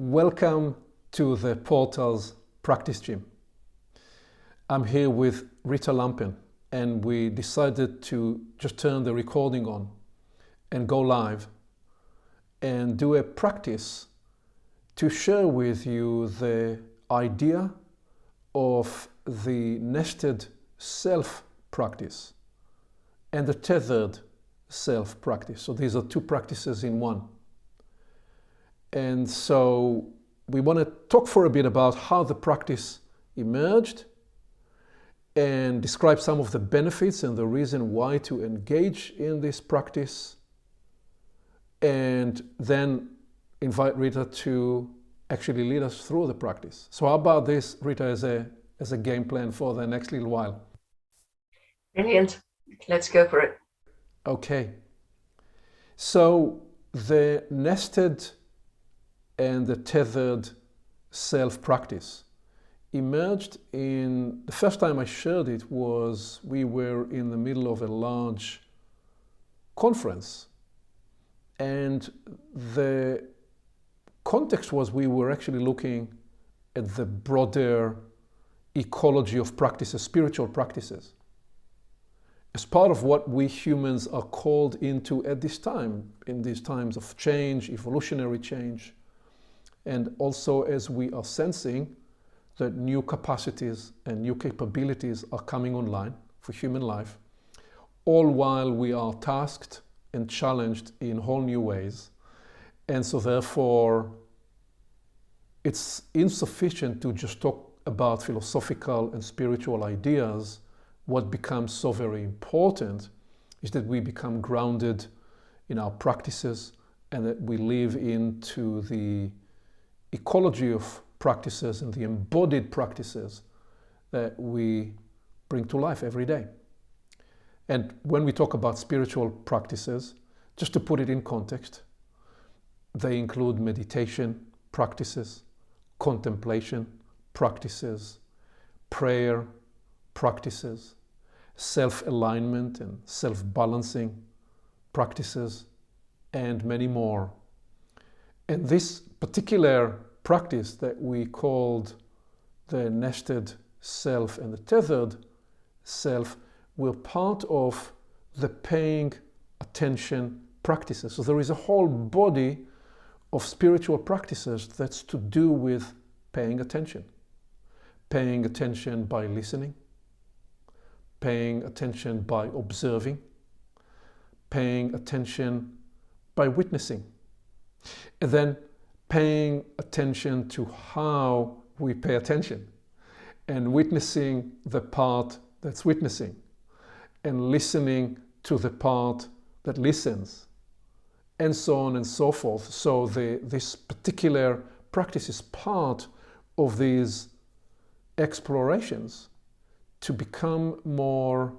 Welcome to the Portal's Practice Gym. I'm here with Rita Lampen, and we decided to just turn the recording on and go live and do a practice to share with you the idea of the nested self practice and the tethered self practice. So these are two practices in one. And so we want to talk for a bit about how the practice emerged and describe some of the benefits and the reason why to engage in this practice, and then invite Rita to actually lead us through the practice. So how about this, Rita, as a game plan for the next little while? Brilliant. Let's go for it. Okay. So the nested and the tethered self practice emerged in, the first time I shared it was we were in the middle of a large conference, and the context was we were actually looking at the broader ecology of practices, spiritual practices, as part of what we humans are called into at this time, in these times of change, evolutionary change, and also as we are sensing that new capacities and new capabilities are coming online for human life, all while we are tasked and challenged in whole new ways. And so therefore, it's insufficient to just talk about philosophical and spiritual ideas. What becomes so very important is that we become grounded in our practices and that we live into the ecology of practices and the embodied practices that we bring to life every day. And when we talk about spiritual practices, just to put it in context, they include meditation practices, contemplation practices, prayer practices, self-alignment and self-balancing practices, and many more. And this particular practice that we called the nested self and the tethered self were part of the paying attention practices. So there is a whole body of spiritual practices that's to do with paying attention. Paying attention by listening, paying attention by observing, paying attention by witnessing, and then paying attention to how we pay attention, and witnessing the part that's witnessing, and listening to the part that listens, and so on and so forth. So this particular practice is part of these explorations to become more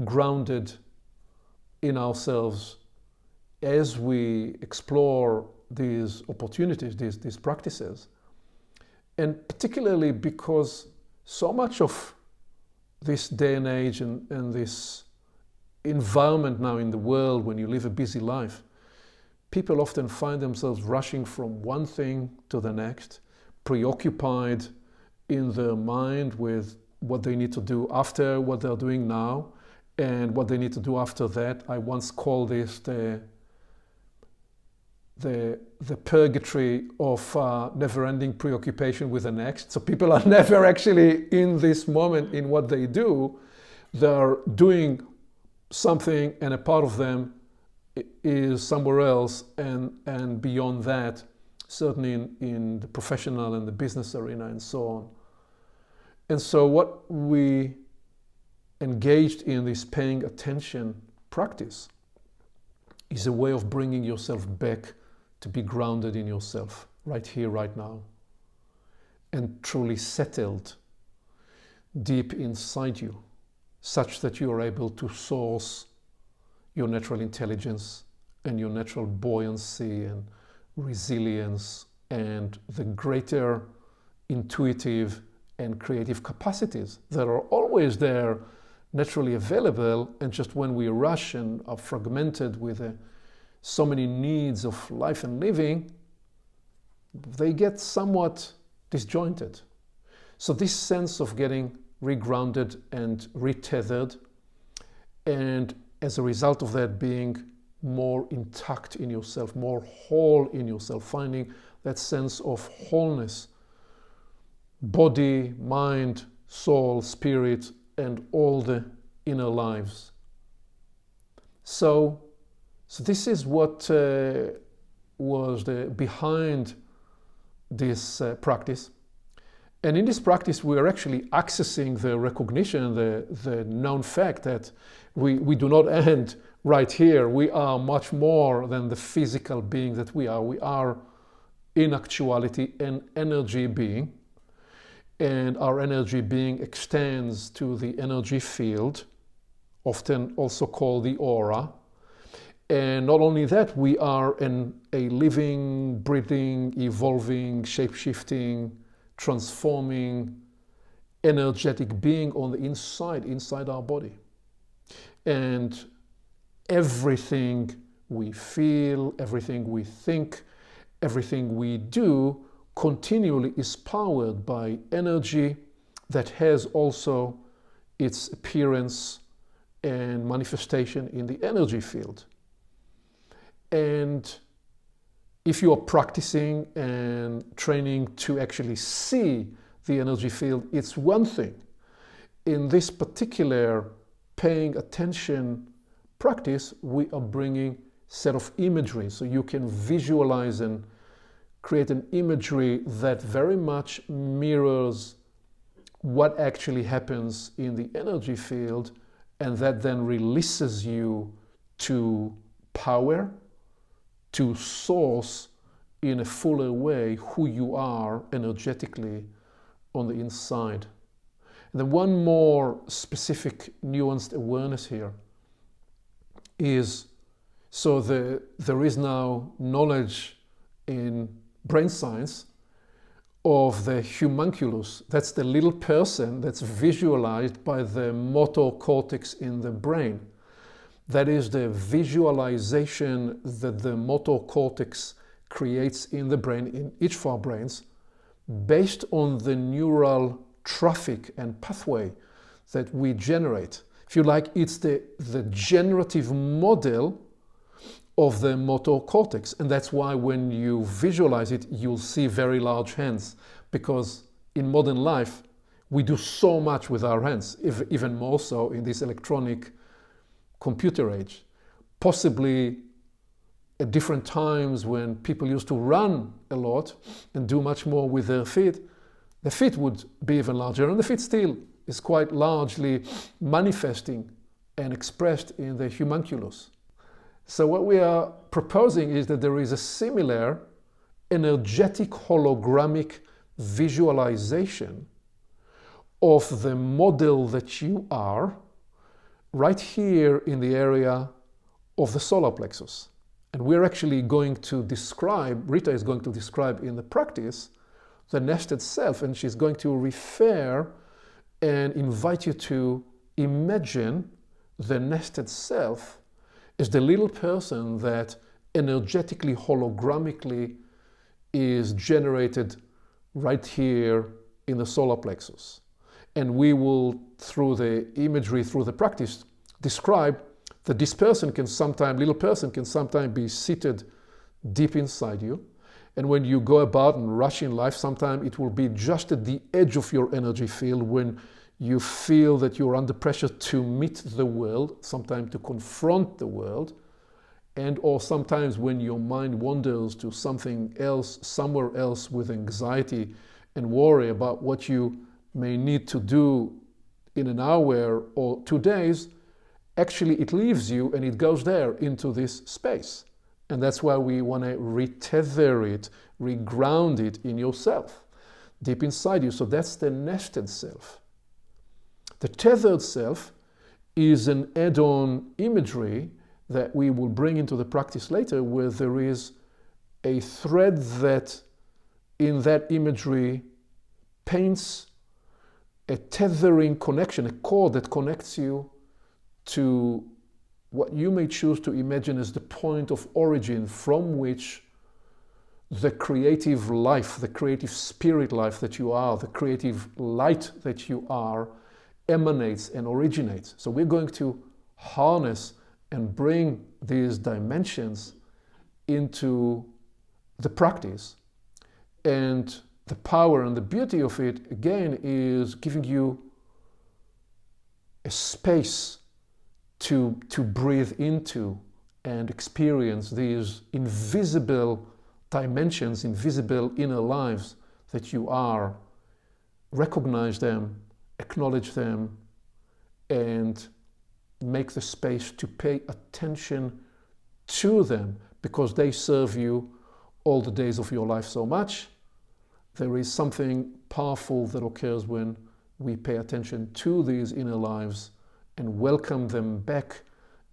grounded in ourselves as we explore these opportunities, these practices. And particularly because so much of this day and age and this environment now in the world, when you live a busy life, people often find themselves rushing from one thing to the next, preoccupied in their mind with what they need to do after what they're doing now and what they need to do after that. I once called this the purgatory of never-ending preoccupation with the next. So people are never actually in this moment in what they do. They're doing something and a part of them is somewhere else, and beyond that, certainly in the professional and the business arena and so on. And so what we engaged in this paying attention practice is a way of bringing yourself back to be grounded in yourself, right here, right now, and truly settled deep inside you, such that you are able to source your natural intelligence and your natural buoyancy and resilience and the greater intuitive and creative capacities that are always there, naturally available, and just when we rush and are fragmented with so many needs of life and living, they get somewhat disjointed. So this sense of getting regrounded and retethered, and as a result of that being more intact in yourself, more whole in yourself, finding that sense of wholeness, body, mind, soul, spirit, and all the inner lives. So this is what was behind this practice. And in this practice, we are actually accessing the recognition, the known fact that we do not end right here. We are much more than the physical being that we are. We are, in actuality, an energy being. And our energy being extends to the energy field, often also called the aura. And not only that, we are a living, breathing, evolving, shape-shifting, transforming, energetic being on the inside our body. And everything we feel, everything we think, everything we do continually is powered by energy that has also its appearance and manifestation in the energy field. And if you are practicing and training to actually see the energy field, it's one thing. In this particular paying attention practice, we are bringing set of imagery, so you can visualize and create an imagery that very much mirrors what actually happens in the energy field, and that then releases you to power, to source in a fuller way who you are energetically on the inside. And then one more specific nuanced awareness here is, so there is now knowledge in brain science of the homunculus. That's the little person that's visualized by the motor cortex in the brain. That is the visualization that the motor cortex creates in the brain, in each of our brains, based on the neural traffic and pathway that we generate. If you like, it's the generative model of the motor cortex. And that's why when you visualize it, you'll see very large hands, because in modern life, we do so much with our hands, even more so in this electronic computer age. Possibly at different times when people used to run a lot and do much more with their feet, the feet would be even larger, and the feet still is quite largely manifesting and expressed in the homunculus. So what we are proposing is that there is a similar energetic hologramic visualization of the model that you are right here in the area of the solar plexus. And we're actually going to describe, Rita is going to describe in the practice, the nested self, and she's going to refer and invite you to imagine the nested self as the little person that energetically, hologramically is generated right here in the solar plexus. And we will, through the imagery, through the practice, describe that this person can sometimes, little person can sometimes be seated deep inside you. And when you go about and rush in life, sometimes it will be just at the edge of your energy field when you feel that you're under pressure to meet the world, sometimes to confront the world, and or sometimes when your mind wanders to something else, somewhere else with anxiety and worry about what you may need to do in an hour or 2 days, actually it leaves you and it goes there into this space. And that's why we want to retether it, reground it in yourself, deep inside you. So that's the nested self. The tethered self is an add-on imagery that we will bring into the practice later, where there is a thread that in that imagery paints a tethering connection, a cord that connects you to what you may choose to imagine as the point of origin from which the creative life, the creative spirit life that you are, the creative light that you are, emanates and originates. So we're going to harness and bring these dimensions into the practice. And the power and the beauty of it, again, is giving you a space to breathe into and experience these invisible dimensions, invisible inner lives that you are. Recognize them, acknowledge them, and make the space to pay attention to them, because they serve you all the days of your life so much. There is something powerful that occurs when we pay attention to these inner lives and welcome them back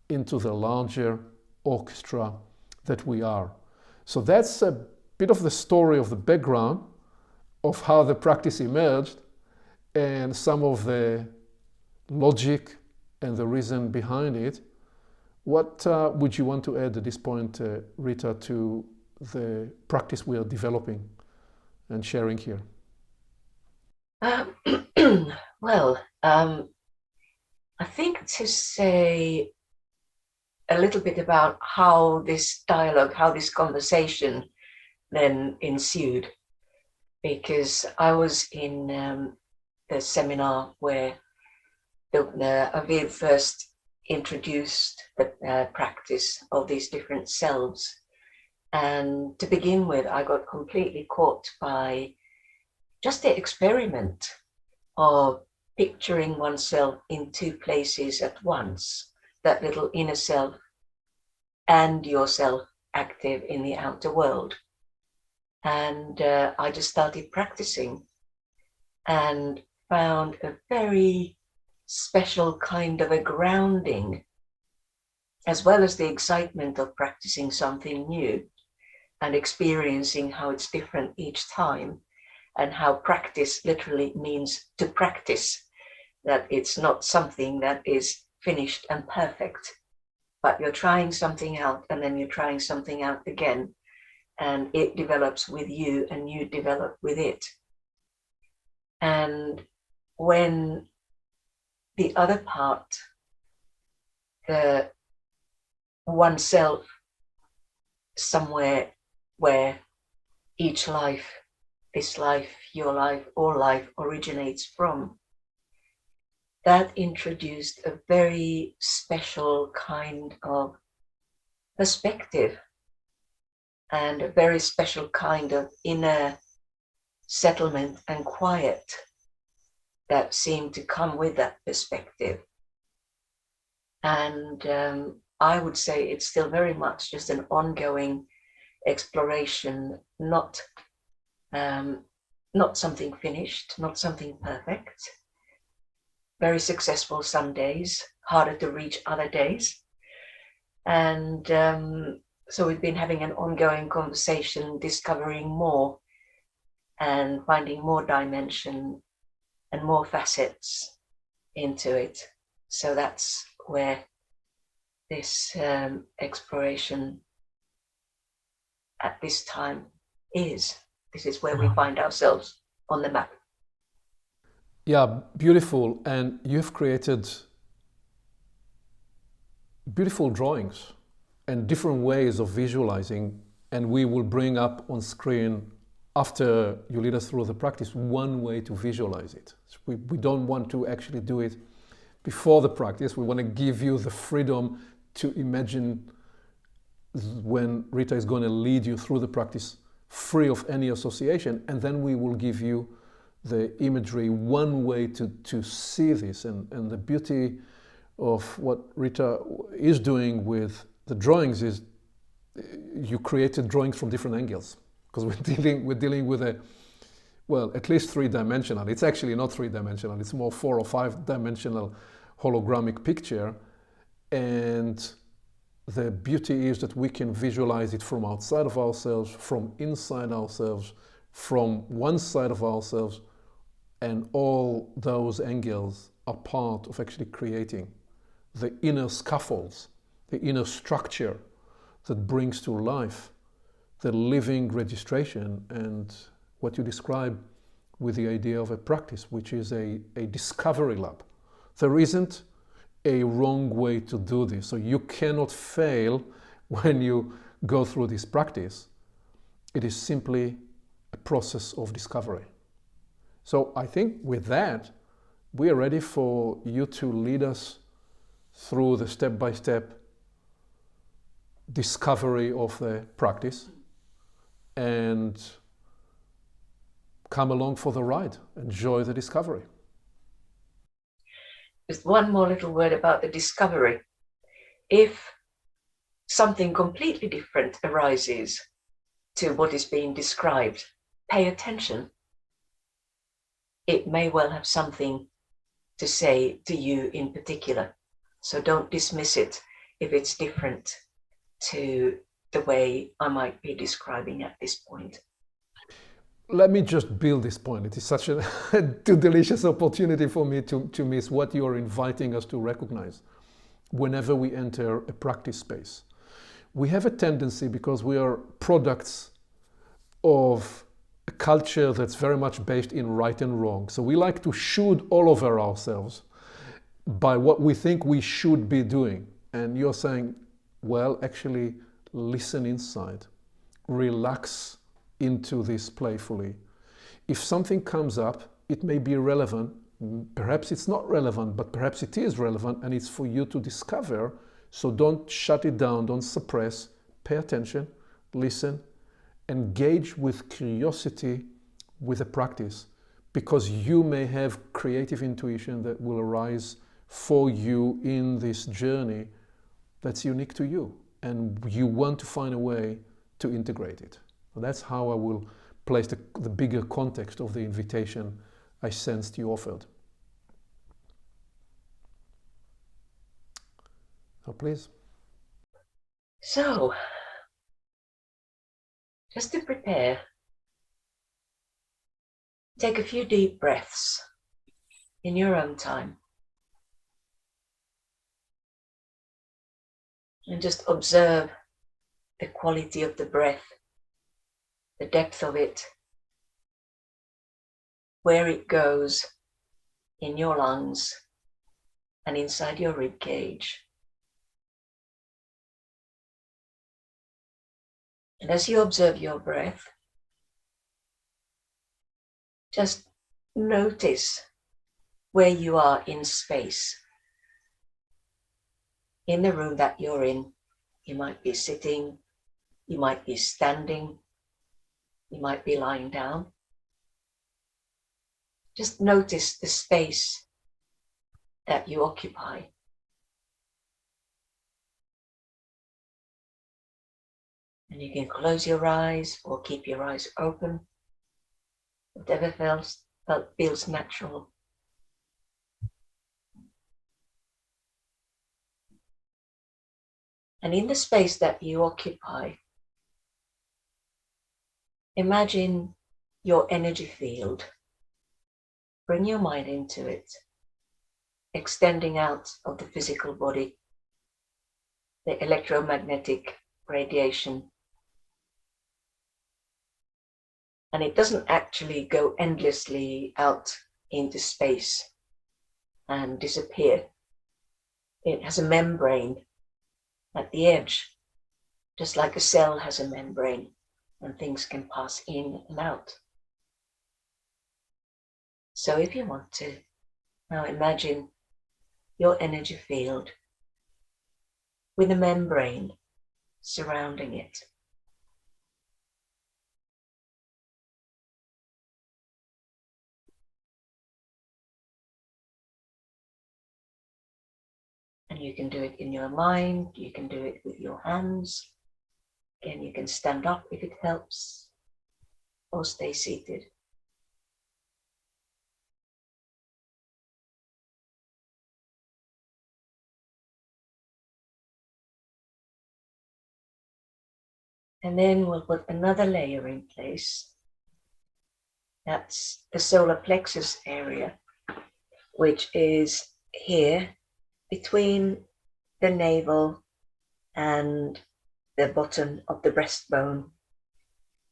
into the larger orchestra that we are. So that's a bit of the story of the background of how the practice emerged and some of the logic and the reason behind it. What would you want to add at this point, Rita, to the practice we are developing and sharing here? Well, I think to say a little bit about how this dialogue, how this conversation then ensued, because I was in the seminar where Aviv first introduced the practice of these different selves. And to begin with, I got completely caught by just the experiment of picturing oneself in two places at once, that little inner self and yourself active in the outer world. And I just started practicing and found a very special kind of a grounding, as well as the excitement of practicing something new and experiencing how it's different each time, and how practice literally means to practice, that it's not something that is finished and perfect, but you're trying something out and then you're trying something out again, and it develops with you and you develop with it. And when the other part, the oneself, somewhere where each life, this life, your life, all life originates from, that introduced a very special kind of perspective and a very special kind of inner settlement and quiet that seemed to come with that perspective. And I would say it's still very much just an ongoing exploration, not something finished, not something perfect. Very successful some days, harder to reach other days. And so we've been having an ongoing conversation, discovering more and finding more dimension and more facets into it. So that's where this exploration at this time is. This is where we find ourselves on the map. Yeah, beautiful. And you've created beautiful drawings and different ways of visualizing, and we will bring up on screen, after you lead us through the practice, one way to visualize it. We don't want to actually do it before the practice. We want to give you the freedom to imagine when Rita is going to lead you through the practice, free of any association, and then we will give you the imagery, one way to see this. And the beauty of what Rita is doing with the drawings is you created drawings from different angles, because we're dealing with a, well, at least three-dimensional. It's actually not three-dimensional, it's more 4 or 5-dimensional hologramic picture. And the beauty is that we can visualize it from outside of ourselves, from inside ourselves, from one side of ourselves, and all those angles are part of actually creating the inner scaffolds, the inner structure that brings to life the living registration and what you describe with the idea of a practice, which is a discovery lab. There isn't a wrong way to do this. So you cannot fail when you go through this practice. It is simply a process of discovery. So I think with that, we are ready for you to lead us through the step-by-step discovery of the practice and come along for the ride. Enjoy the discovery. Just one more little word about the discovery. If something completely different arises to what is being described, pay attention. It may well have something to say to you in particular. So don't dismiss it if it's different to the way I might be describing at this point. Let me just build this point. It is such a too delicious opportunity for me to miss what you are inviting us to recognize whenever we enter a practice space. We have a tendency, because we are products of a culture that's very much based in right and wrong. So we like to should all over ourselves by what we think we should be doing. And you're saying, well, actually listen inside, relax into this playfully. If something comes up, it may be relevant, perhaps it's not relevant, but perhaps it is relevant, and it's for you to discover. So don't shut it down, don't suppress, pay attention, listen, engage with curiosity with the practice, because you may have creative intuition that will arise for you in this journey that's unique to you, and you want to find a way to integrate it. And that's how I will place the bigger context of the invitation I sensed you offered. So please. So, just to prepare, take a few deep breaths in your own time. And just observe the quality of the breath, the depth of it, where it goes in your lungs and inside your rib cage. And as you observe your breath, just notice where you are in space. In the room that you're in, you might be sitting, you might be standing, you might be lying down. Just notice the space that you occupy. And you can close your eyes or keep your eyes open, whatever feels natural. And in the space that you occupy, imagine your energy field. Bring your mind into it, extending out of the physical body, the electromagnetic radiation. And it doesn't actually go endlessly out into space and disappear. It has a membrane at the edge, just like a cell has a membrane, and things can pass in and out. So if you want to, now imagine your energy field with a membrane surrounding it. And you can do it in your mind, you can do it with your hands. Again, you can stand up if it helps, or stay seated. And then we'll put another layer in place. That's the solar plexus area, which is here between the navel and the bottom of the breastbone,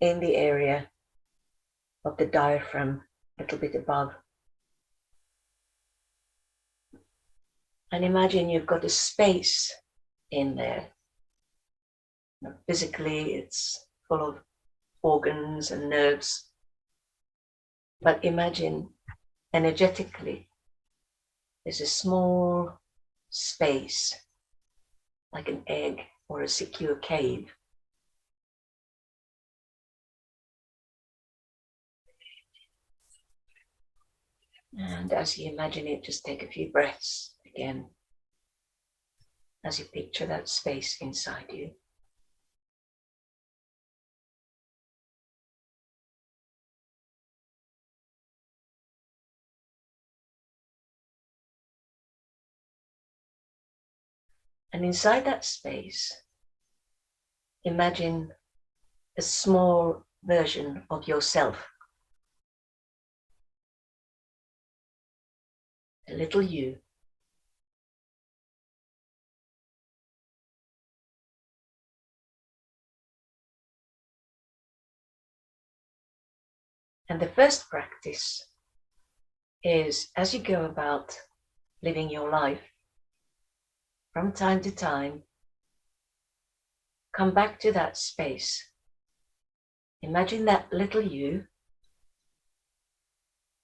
in the area of the diaphragm, a little bit above. And imagine you've got a space in there. Physically, it's full of organs and nerves. But imagine energetically, there's a small space, like an egg or a secure cave. And as you imagine it, just take a few breaths again, as you picture that space inside you. And inside that space, imagine a small version of yourself, a little you. And the first practice is, as you go about living your life, from time to time, come back to that space. Imagine that little you,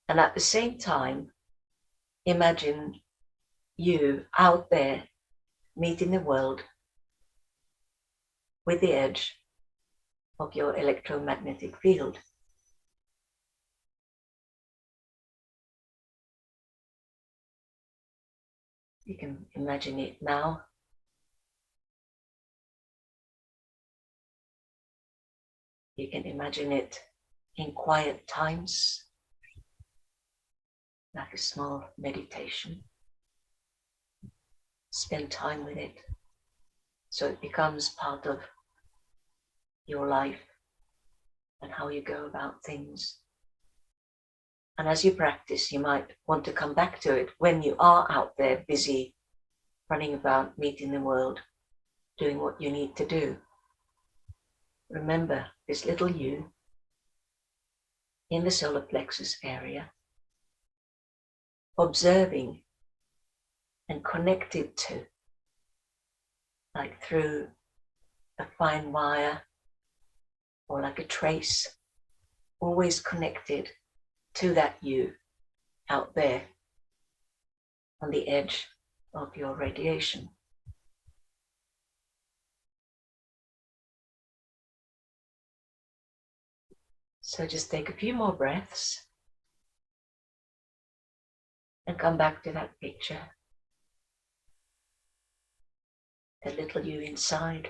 and at the same time, imagine you out there meeting the world with the edge of your electromagnetic field. You can imagine it now. You can imagine it in quiet times, like a small meditation. Spend time with it so it becomes part of your life and how you go about things. And as you practice, you might want to come back to it when you are out there busy, running about, meeting the world, doing what you need to do. Remember this little you in the solar plexus area, observing and connected to, like through a fine wire or like a trace, always connected to that you out there on the edge of your radiation. So just take a few more breaths and come back to that picture. The little you inside.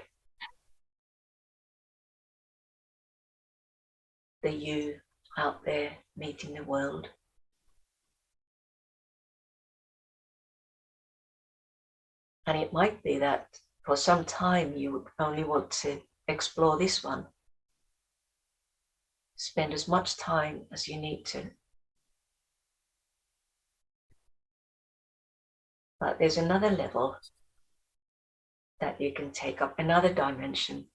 The you out there meeting the world. And it might be that for some time you would only want to explore this one. Spend as much time as you need to. But there's another level that you can take up, another dimension.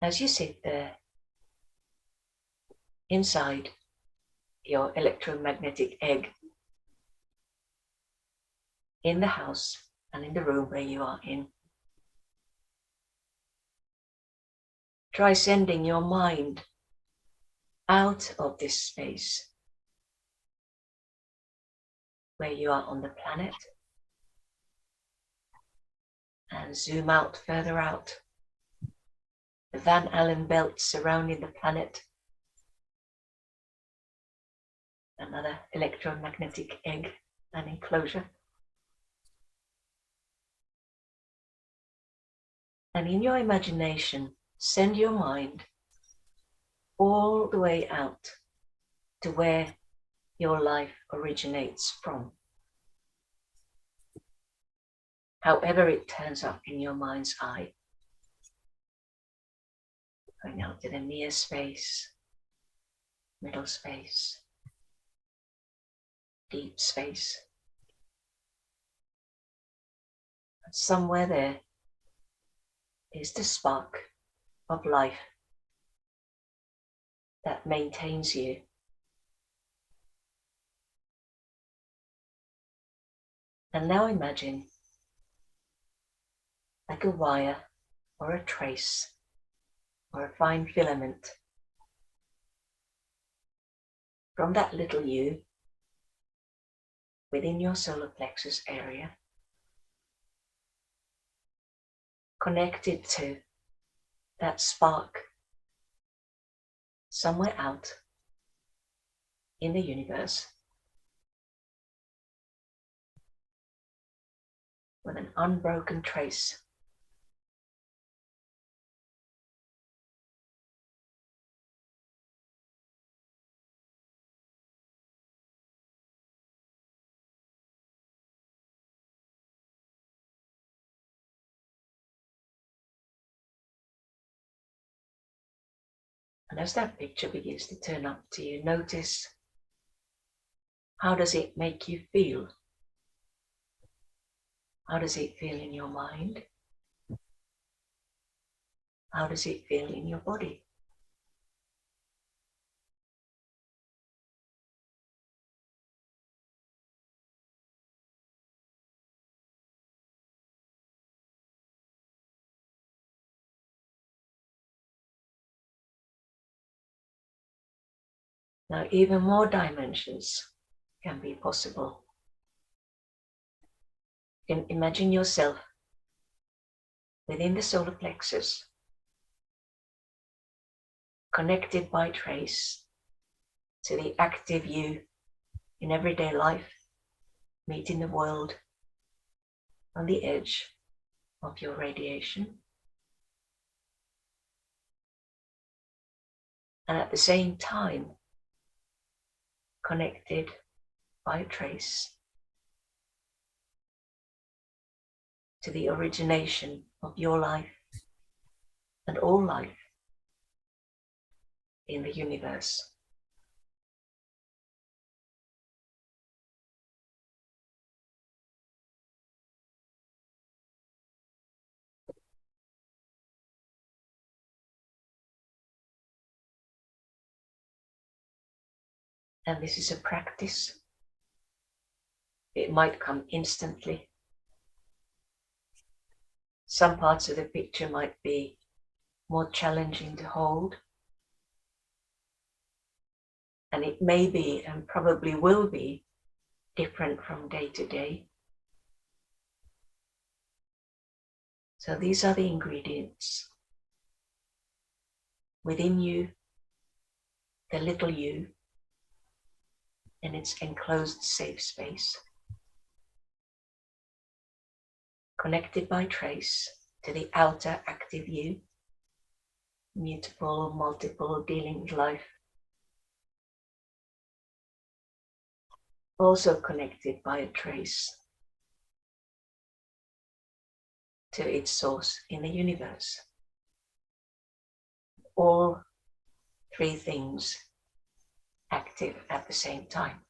As you sit there inside your electromagnetic egg, in the house and in the room where you are in, try sending your mind out of this space where you are on the planet and zoom out, further out. The Van Allen belt surrounding the planet. Another electromagnetic egg and enclosure. And in your imagination, send your mind all the way out to where your life originates from. However it turns up in your mind's eye. Going out to the near space, middle space, deep space. And somewhere there, is the spark of life that maintains you. And now imagine like a wire or a trace or a fine filament from that little you within your solar plexus area, connected to that spark somewhere out in the universe with an unbroken trace. And as that picture begins to turn up to you, notice, how does it make you feel? How does it feel in your mind? How does it feel in your body? Now, even more dimensions can be possible. You can imagine yourself within the solar plexus, connected by trace to the active you in everyday life, meeting the world on the edge of your radiation. And at the same time, connected by a trace to the origination of your life and all life in the universe. And this is a practice. It might come instantly. Some parts of the picture might be more challenging to hold. And it may be, and probably will be, different from day to day. So these are the ingredients within you, the little you, in its enclosed safe space, connected by trace to the outer active you, mutable, multiple, dealing with life, also connected by a trace to its source in the universe. All three things active at the same time.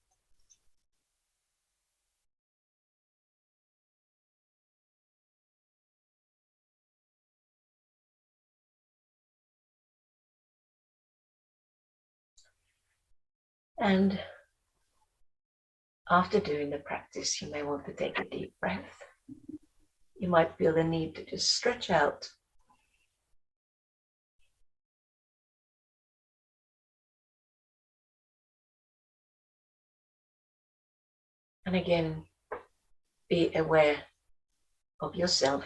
And after doing the practice, you may want to take a deep breath. You might feel the need to just stretch out. And again, be aware of yourself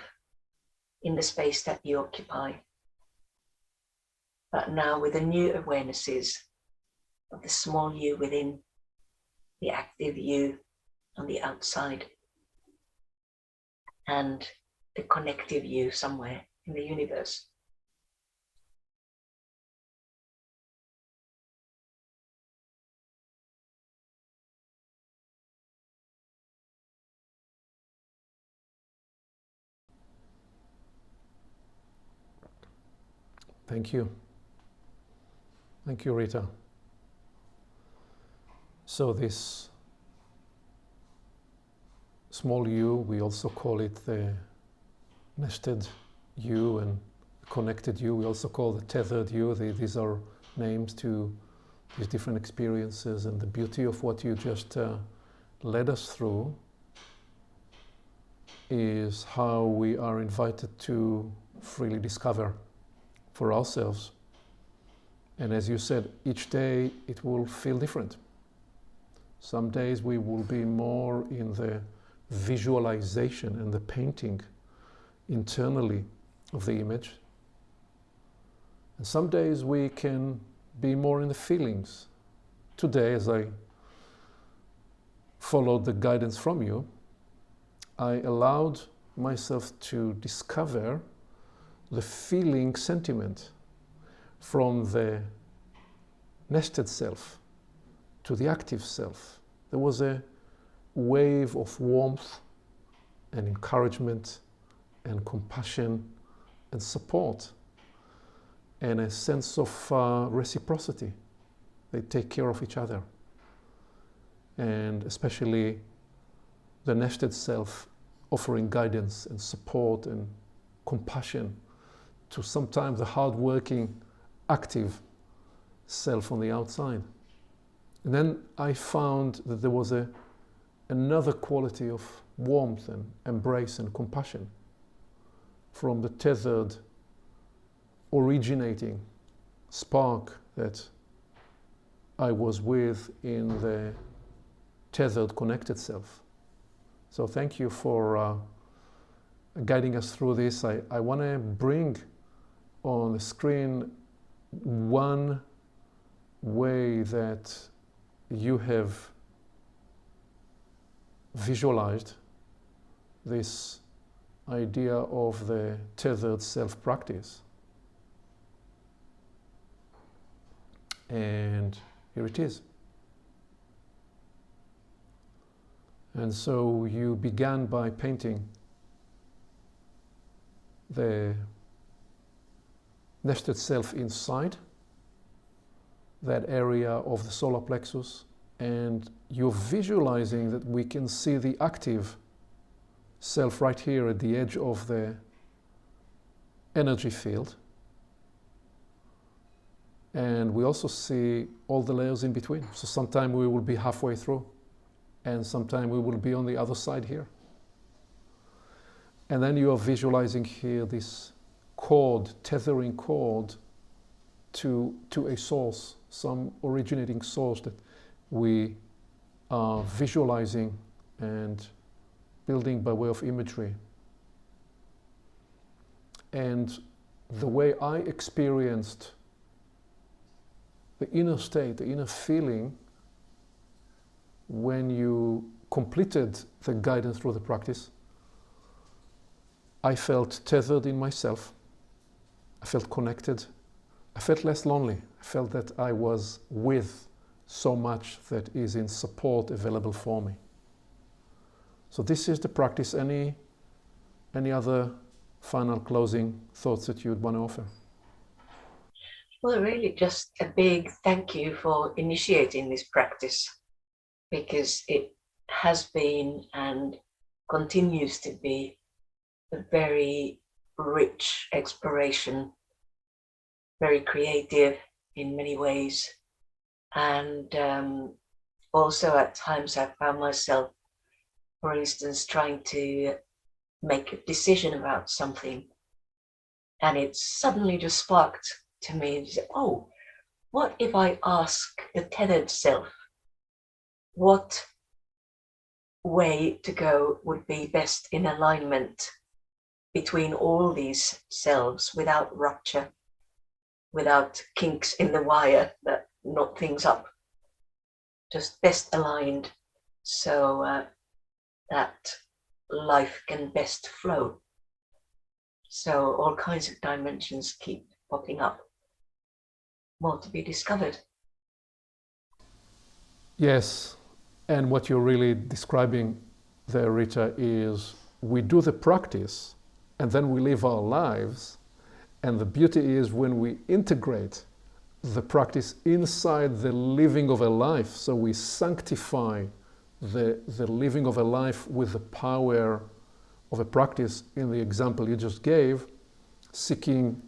in the space that you occupy. But now with the new awarenesses of the small you within, the active you on the outside, and the connective you somewhere in the universe. Thank you. Thank you, Rita. So this small you, we also call it the nested you and connected you. We also call the tethered you. These are names to these different experiences, and the beauty of what you just led us through is how we are invited to freely discover for ourselves. And as you said, each day it will feel different. Some days we will be more in the visualization and the painting internally of the image. And some days we can be more in the feelings. Today, as I followed the guidance from you, I allowed myself to discover the feeling sentiment from the nested self to the active self. There was a wave of warmth and encouragement and compassion and support and a sense of reciprocity. They take care of each other. And especially the nested self offering guidance and support and compassion to sometimes the hard-working, active self on the outside. And then I found that there was another quality of warmth and embrace and compassion from the tethered, originating spark that I was with in the tethered, connected self. So thank you for guiding us through this. I want to bring on the screen one way that you have visualized this idea of the tethered self practice. And here it is. And so you began by painting the nested self inside that area of the solar plexus, and you're visualizing that we can see the active self right here at the edge of the energy field. And we also see all the layers in between. So sometime we will be halfway through, and sometime we will be on the other side here. And then you are visualizing here this cord, tethering cord to a source, some originating source that we are visualizing and building by way of imagery. And the way I experienced the inner state, the inner feeling, when you completed the guidance through the practice, I felt tethered in myself. I felt connected. I felt less lonely. I felt that I was with so much that is in support available for me. So this is the practice. Any other final closing thoughts that you'd want to offer? Well, really just a big thank you for initiating this practice, because it has been and continues to be a very rich exploration, very creative in many ways. And also at times I found myself, for instance, trying to make a decision about something, and it suddenly just sparked to me and said, oh, what if I ask the tethered self what way to go would be best in alignment between all these selves, without rupture, without kinks in the wire that knot things up, just best aligned so that life can best flow. So all kinds of dimensions keep popping up, more to be discovered. Yes, and what you're really describing there, Rita, is we do the practice and then we live our lives. And the beauty is when we integrate the practice inside the living of a life. So we sanctify the living of a life with the power of a practice in the example you just gave. seeking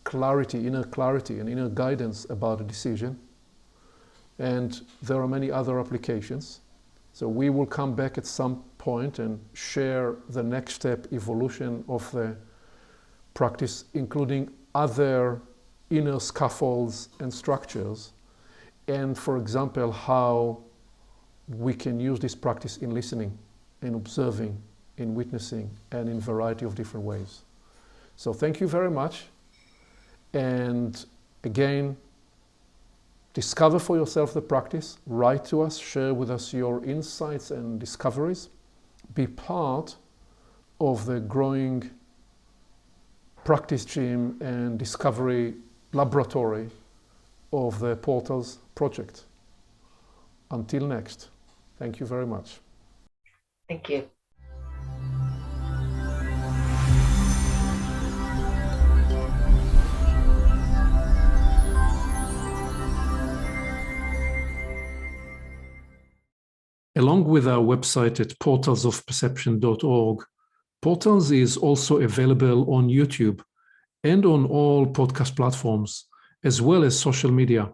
clarity, and inner guidance about a decision. And there are many other applications. So we will come back at some point and share the next step evolution of the practice, including other inner scaffolds and structures. And for example, how we can use this practice in listening, in observing, in witnessing, and in a variety of different ways. So thank you very much. And again, discover for yourself the practice, write to us, share with us your insights and discoveries. Be part of the growing practice gym and discovery laboratory of the Portals project. Until next, thank you very much. Thank you. Along with our website at portalsofperception.org, Portals is also available on YouTube and on all podcast platforms, as well as social media.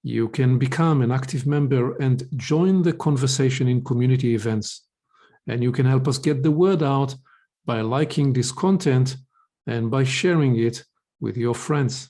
You can become an active member and join the conversation in community events. And you can help us get the word out by liking this content and by sharing it with your friends.